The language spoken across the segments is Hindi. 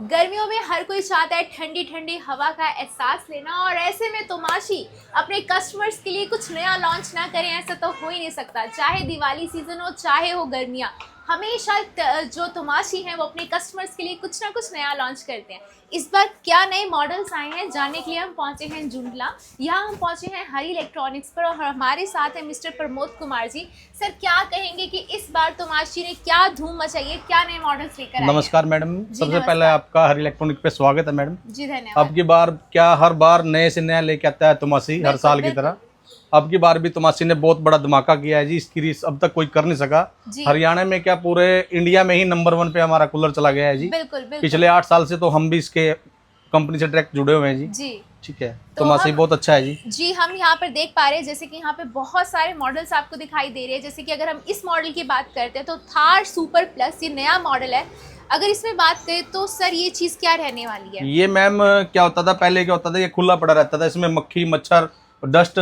गर्मियों में हर कोई चाहता है ठंडी ठंडी हवा का एहसास लेना, और ऐसे में तोमाशी अपने कस्टमर्स के लिए कुछ नया लॉन्च ना करें ऐसा तो हो ही नहीं सकता। चाहे दिवाली सीजन हो चाहे हो गर्मियाँ, हमेशा जो तोमाशी हैं वो अपने कस्टमर्स के लिए कुछ ना कुछ नया लॉन्च करते हैं। इस बार क्या नए मॉडल्स आए हैं जानने के लिए हम पहुंचे हैं जुंडला। यहाँ हम पहुंचे हैं हरी इलेक्ट्रॉनिक्स पर और हमारे साथ है मिस्टर प्रमोद कुमार जी। सर, क्या कहेंगे कि इस बार तोमाशी ने क्या धूम मचाई है, क्या नए मॉडल्स लेकर आए हैं? नमस्कार मैडम, सबसे पहले आपका हरी इलेक्ट्रॉनिक पे स्वागत है मैडम जी। धन्यवाद। अब की बार क्या हर बार नए से नया लेके आता है तोमाशी, हर साल की तरह अब की बार भी तोमाशी ने बहुत बड़ा धमाका किया है जी। इसकी रीस अब तक कोई कर नहीं सका। हरियाणा में क्या पूरे इंडिया में ही नंबर 1 पे हमारा कूलर चला गया है जी। बिल्कुल। पिछले 8 साल से तो हम भी इसके कंपनी से डायरेक्ट जुड़े हुए हैं जी। ठीक है, तोमाशी बहुत अच्छा है जी। हम यहाँ पर देख पा रहे हैं जैसे कि यहाँ पे बहुत सारे मॉडल्स आपको दिखाई दे रहे हैं। जैसे कि अगर हम इस मॉडल की बात करते हैं तो थार सुपर प्लस ये नया मॉडल है। अगर इसमें बात करें तो सर ये चीज क्या रहने वाली है? ये मैम क्या होता था, पहले क्या होता था, ये खुला पड़ा रहता था, इसमें मक्खी मच्छर डस्ट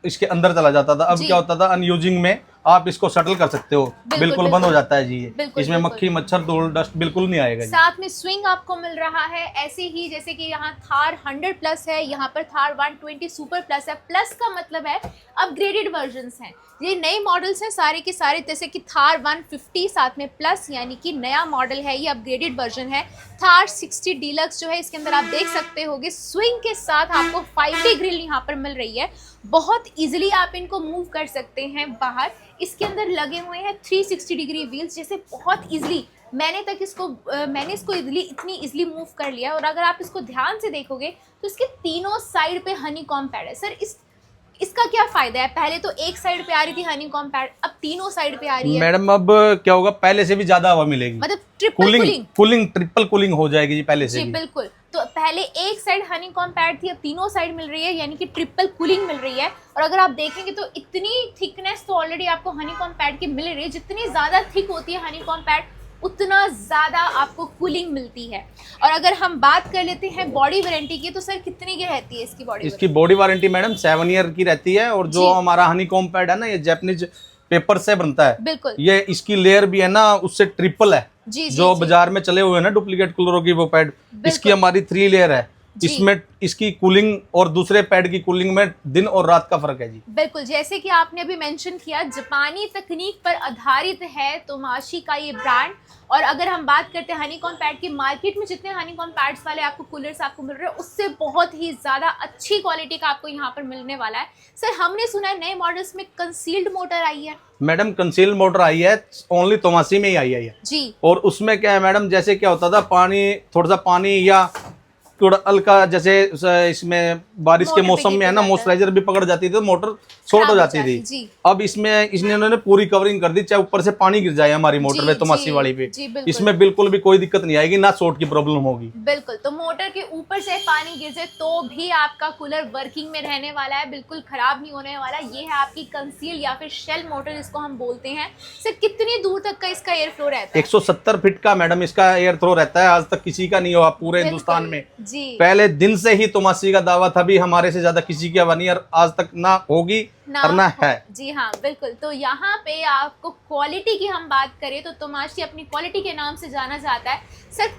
इसके अंदर चला जाता था। अब क्या होता था, अनयूजिंग में आप इसको शटल कर सकते हो, बिल्कुल बंद हो जाता है जी। ये इसमें मक्खी मच्छर धूल डस्ट बिल्कुल नहीं आएगा। साथ में स्विंग आपको मिल रहा है ऐसे ही, जैसे कि यहाँ थार 100 प्लस है, यहाँ पर थार 120 सुपर प्लस है। प्लस का मतलब है अपग्रेडेड वर्जन्स हैं। ये नए मॉडल्स हैं सारे के सारे, जैसे कि थार 150 साथ में प्लस यानी कि नया मॉडल है, ये अपग्रेडेड वर्जन है। थार 60 डीलक्स जो है इसके अंदर आप देख सकते होगे स्विंग के साथ आपको 5D ग्रिल यहाँ पर मिल रही है। बहुत इजीली आप इनको मूव कर सकते हैं बाहर। इसके अंदर लगे हुए हैं 360 डिग्री व्हील्स, जैसे बहुत इजीली मैंने इसको इतनी इजीली मूव कर लिया। और अगर आप इसको ध्यान से देखोगे तो इसके तीनों साइड पे हनीकॉम्ब पैड है। सर इसका क्या फायदा है? पहले तो एक साइड पे आ रही थी हनीकॉम्ब पैड, अब तीनों साइड पे आ रही है। मैडम अब क्या होगा, पहले से भी ज्यादा हवा मिलेगी, मतलब ट्रिपल कूलिंग हो जाएगी जी पहले से। जी बिल्कुल। तो पहले एक साइड हनीकॉम्ब पैड थी, अब तीनों साइड मिल रही है, यानी कि ट्रिपल कूलिंग मिल रही है। और अगर आप देखेंगे तो इतनी थिकनेस तो ऑलरेडी आपको हनीकॉम्ब पैड की मिल रही है। जितनी ज्यादा थिक होती है हनीकॉम्ब पैड उतना ज़्यादा आपको कूलिंग मिलती है। और अगर हम बात कर लेते हैं बॉडी वारंटी की, तो सर कितनी की रहती है इसकी बॉडी वारंटी मैडम 7 ईयर की रहती है। और जो हमारा हनीकॉम्ब पैड है ना, ये जापानीज पेपर से बनता है। बिल्कुल। ये इसकी लेयर भी है ना उससे ट्रिपल है। जो बाजार में चले हुए हैं ना डुप्लीकेट कूलरों की वो पैड, इसकी हमारी 3 लेयर है। इसमें इसकी कूलिंग और दूसरे पैड की कूलिंग में दिन और रात का फर्क है जी। बिल्कुल, जैसे कि आपने अभी मेंशन किया, जापानी तकनीक पर आधारित है तोमाशी का ये ब्रांड। और अगर हम बात करते हैं हनीकॉम्ब पैड की, मार्केट में जितने हनीकॉम्ब पैड्स वाले आपको कूलर्स आपको मिल रहे हैं उससे बहुत ही ज्यादा अच्छी क्वालिटी का आपको यहाँ पर मिलने वाला है। सर, हमने सुना है नए मॉडल्स में कंसील्ड मोटर आई है। मैडम कंसील्ड मोटर आई है, ओनली तोमाशी में ही आई है जी। और उसमें क्या है मैडम, जैसे क्या होता था, थोड़ा सा पानी या थोड़ा हल्का, जैसे इसमें बारिश के मौसम में है ना मॉइस्चराइजर भी पकड़ जाती थी तो मोटर शॉर्ट हो जाती थी। अब इसमें इन्होंने पूरी कवरिंग कर दी, चाहे ऊपर से पानी गिर जाए हमारी मोटर में तोमाशी वाली पे, इसमें बिल्कुल भी कोई दिक्कत नहीं आएगी, ना शॉर्ट की प्रॉब्लम होगी। बिल्कुल, तो मोटर के ऊपर से पानी गिर जाए तो भी आपका कूलर वर्किंग में रहने वाला है, बिल्कुल खराब नहीं होने वाला। ये है आपकी कंसील या फिर शेल मोटर जिसको हम बोलते हैं। सर, कितनी दूर तक का इसका एयर फ्लो रहता है? 170 फीट का मैडम इसका एयर थ्रो रहता है। आज तक किसी का नहीं हुआ पूरे हिंदुस्तान में जी। पहले दिन से ही तोमाशी का दावा था, भी हमारे से ज्यादा किसी की हवा नहीं, और आज तक ना होगी करना है। जी हाँ, बिल्कुल। तो यहाँ पे आपको क्वालिटी की हम बात करें तो तोमाशी अपनी क्वालिटी के नाम से जाना जाता है। सर,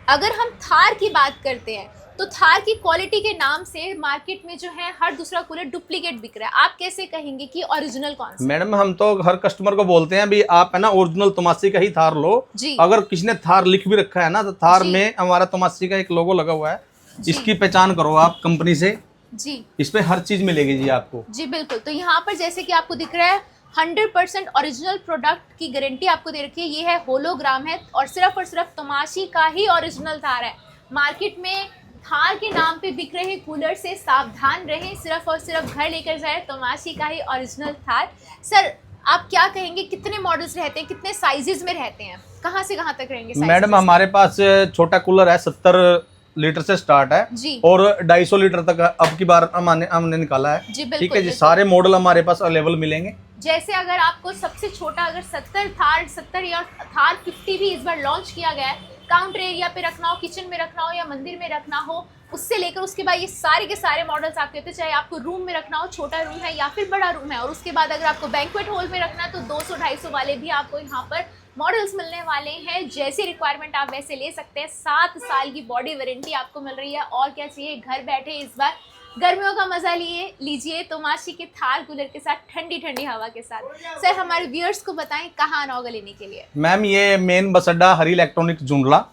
अगर हम थार की बात करते हैं तो थार की क्वालिटी के नाम से मार्केट में जो है हर दूसरा कूलर डुप्लीकेट बिक रहा है। आप कैसे कहेंगे कि ओरिजिनल कौन सा? मैडम, हम तो हर कस्टमर को बोलते हैं भी आप है ना ओरिजिनल तोमाशी का ही थार लो। अगर किसी ने थार लिख भी रखा है ना, तो थार में हमारा तोमाशी का एक लोगो लगा हुआ है, इसकी पहचान करो आप कंपनी से जी। इस पे हर चीज मिलेगी जी आपको। जी बिल्कुल। तो यहाँ पर जैसे कि आपको दिख रहा है 100% ओरिजिनल प्रोडक्ट की गारंटी आपको दे रखी है। ये है होलोग्राम है और सिर्फ तोमाशी का ही ओरिजिनल थार है। मार्केट में थार के नाम पे बिक रहे कूलर से सावधान रहें, सिर्फ और सिर्फ घर लेकर जाए तोमाशी का ही ओरिजिनल थार। सर, आप क्या कहेंगे कितने मॉडल्स रहते हैं, कितने साइजेस में रहते हैं, कहाँ से कहाँ तक रहेंगे? मैडम, हमारे पास छोटा कूलर है 70 लीटर से स्टार्ट है जी। और 250 लीटर तक अब की बार हमने निकाला है जी। ठीक है जी, सारे मॉडल हमारे पास अवेलेबल मिलेंगे। जैसे अगर आपको सबसे छोटा अगर 70 या थार 50 भी इस बार लॉन्च किया गया है, काउंटर एरिया पे रखना हो, किचन में रखना हो या मंदिर में रखना हो, उससे लेकर उसके बाद ये सारे के सारे मॉडल्स आप कहते हैं, चाहे आपको रूम में रखना हो, छोटा रूम है या फिर बड़ा रूम है, और उसके बाद अगर आपको बैंक्वेट हॉल में रखना है तो 200-250 वाले भी आपको यहाँ पर मॉडल्स मिलने वाले हैं। जैसी रिक्वायरमेंट आप वैसे ले सकते हैं। 7 साल की बॉडी वारंटी आपको मिल रही है। और क्या चाहिए, घर बैठे इस बार गर्मियों का मजा लीजिए तोमाशी के थार कूलर के साथ, ठंडी ठंडी हवा के साथ। सर हमारे व्यूअर्स को बताएं कहाँ आना होगा लेने के लिए। मैम ये मेन बस अड्डा हरी इलेक्ट्रॉनिक्स जुंडला,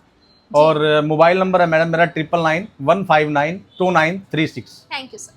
और मोबाइल नंबर है मैडम मेरा 9991592936। Thank you sir.